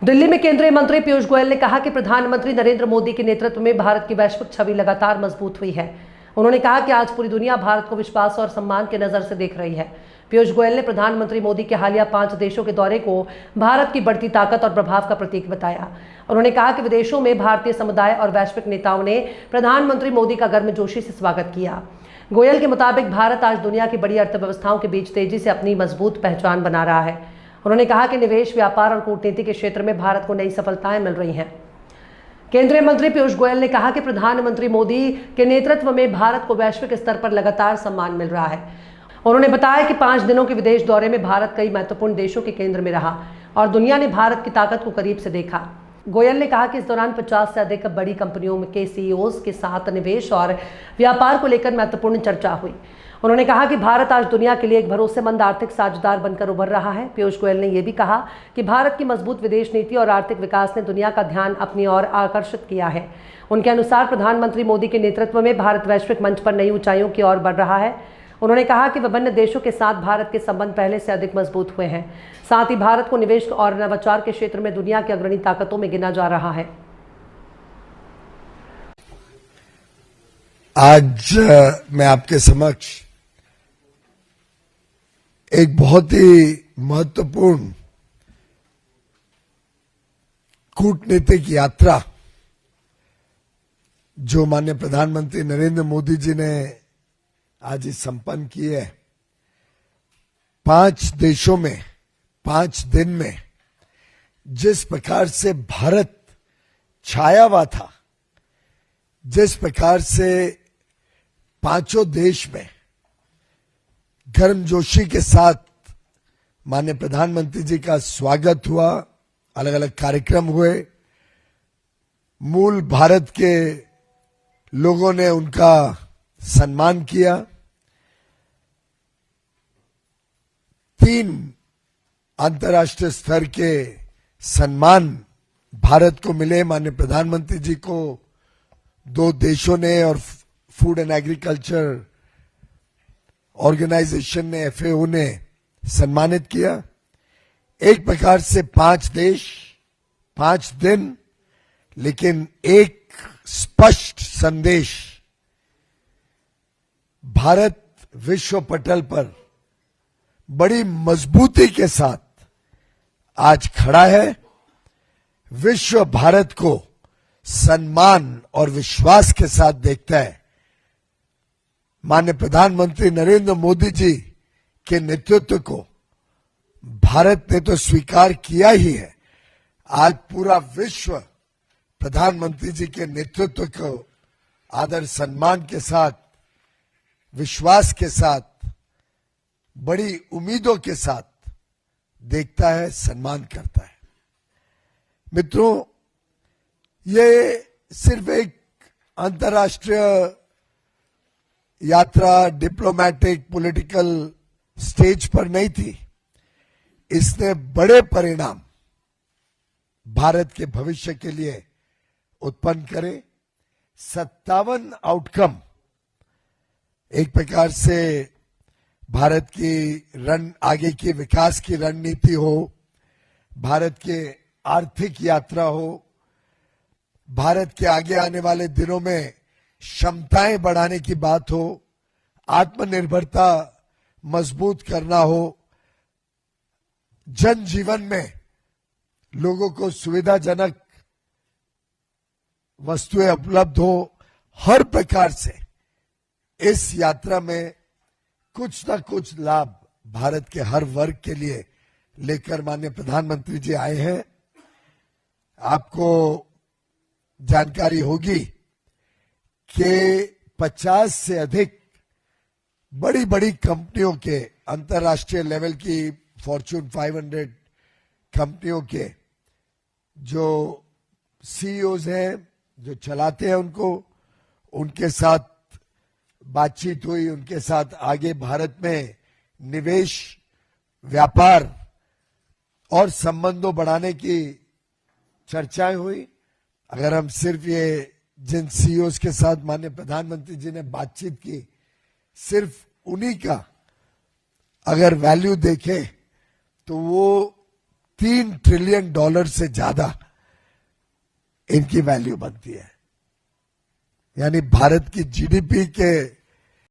दिल्ली में केंद्रीय मंत्री पीयूष गोयल ने कहा कि प्रधानमंत्री नरेंद्र मोदी के नेतृत्व में भारत की वैश्विक छवि लगातार मजबूत हुई है। उन्होंने कहा कि आज पूरी दुनिया भारत को विश्वास और सम्मान की नजर से देख रही है। पीयूष गोयल ने प्रधानमंत्री मोदी के हालिया 5 देशों के दौरे को भारत की बढ़ती ताकत और प्रभाव का प्रतीक बताया। उन्होंने कहा कि विदेशों में भारतीय समुदाय और वैश्विक नेताओं ने प्रधानमंत्री मोदी का गर्मजोशी से स्वागत किया। गोयल के मुताबिक भारत आज दुनिया की बड़ी अर्थव्यवस्थाओं के बीच तेजी से अपनी मजबूत पहचान बना रहा है। उन्होंने कहा कि निवेश, व्यापार और कूटनीति के क्षेत्र में भारत को नई सफलताएं मिल रही हैं। केंद्रीय मंत्री पीयूष गोयल ने कहा कि प्रधानमंत्री मोदी के नेतृत्व में भारत को वैश्विक स्तर पर लगातार सम्मान मिल रहा है। उन्होंने बताया कि 5 दिनों के विदेश दौरे में भारत कई महत्वपूर्ण देशों के केंद्र में रहा और दुनिया ने भारत की ताकत को करीब से देखा। गोयल ने कहा कि इस दौरान 50 से अधिक बड़ी कंपनियों के सीईओज के साथ निवेश और व्यापार को लेकर महत्वपूर्ण चर्चा हुई। उन्होंने कहा कि भारत आज दुनिया के लिए एक भरोसेमंद आर्थिक साझेदार बनकर उभर रहा है। पीयूष गोयल ने यह भी कहा कि भारत की मजबूत विदेश नीति और आर्थिक विकास ने दुनिया का ध्यान अपनी ओर आकर्षित किया है। उनके अनुसार प्रधानमंत्री मोदी के नेतृत्व में भारत वैश्विक मंच पर नई ऊंचाइयों की ओर बढ़ रहा है। उन्होंने कहा कि विभिन्न देशों के साथ भारत के संबंध पहले से अधिक मजबूत हुए हैं। साथ ही भारत को निवेश और नवाचार के क्षेत्र में दुनिया की अग्रणी ताकतों में गिना जा रहा है। आज मैं आपके समक्ष एक बहुत ही महत्वपूर्ण कूटनीतिक यात्रा जो माननीय प्रधानमंत्री नरेंद्र मोदी जी ने आज संपन्न की है। 5 देशों में 5 दिन में जिस प्रकार से भारत छाया हुआ था, जिस प्रकार से 5 देश में गर्मजोशी के साथ माननीय प्रधानमंत्री जी का स्वागत हुआ, अलग अलग कार्यक्रम हुए, मूल भारत के लोगों ने उनका सम्मान किया। 3 अंतर्राष्ट्रीय स्तर के सम्मान भारत को मिले। माननीय प्रधानमंत्री जी को 2 देशों ने और फूड एंड एग्रीकल्चर ऑर्गेनाइजेशन ने, FAO ने सम्मानित किया। एक प्रकार से 5 देश, 5 दिन, लेकिन एक स्पष्ट संदेश, भारत विश्व पटल पर बड़ी मजबूती के साथ आज खड़ा है। विश्व भारत को सम्मान और विश्वास के साथ देखता है। माननीय प्रधानमंत्री नरेंद्र मोदी जी के नेतृत्व को भारत ने तो स्वीकार किया ही है। आज पूरा विश्व प्रधानमंत्री जी के नेतृत्व को आदर सम्मान के साथ, विश्वास के साथ, बड़ी उम्मीदों के साथ देखता है, सम्मान करता है। मित्रों, ये सिर्फ एक अंतर्राष्ट्रीय यात्रा डिप्लोमेटिक पॉलिटिकल स्टेज पर नहीं थी। इसने बड़े परिणाम भारत के भविष्य के लिए उत्पन्न करे। 57 आउटकम, एक प्रकार से भारत की आगे की विकास की रणनीति हो, भारत के आर्थिक यात्रा हो, भारत के आगे आने वाले दिनों में क्षमताएं बढ़ाने की बात हो, आत्मनिर्भरता मजबूत करना हो, जनजीवन में लोगों को सुविधाजनक वस्तुएं उपलब्ध हो, हर प्रकार से इस यात्रा में कुछ न कुछ लाभ भारत के हर वर्ग के लिए लेकर माननीय प्रधानमंत्री जी आए हैं। आपको जानकारी होगी कि 50 से अधिक बड़ी बड़ी कंपनियों के, अंतर्राष्ट्रीय लेवल की फॉर्च्यून 500 कंपनियों के जो सीईओज हैं, जो चलाते हैं उनके साथ बातचीत हुई। उनके साथ आगे भारत में निवेश, व्यापार और संबंधों बढ़ाने की चर्चाएं हुई। अगर हम सिर्फ ये जिन सीईओज के साथ माननीय प्रधानमंत्री जी ने बातचीत की, सिर्फ उन्हीं का अगर वैल्यू देखें तो वो $3 ट्रिलियन से ज्यादा इनकी वैल्यू बनती है। यानी भारत की जीडीपी के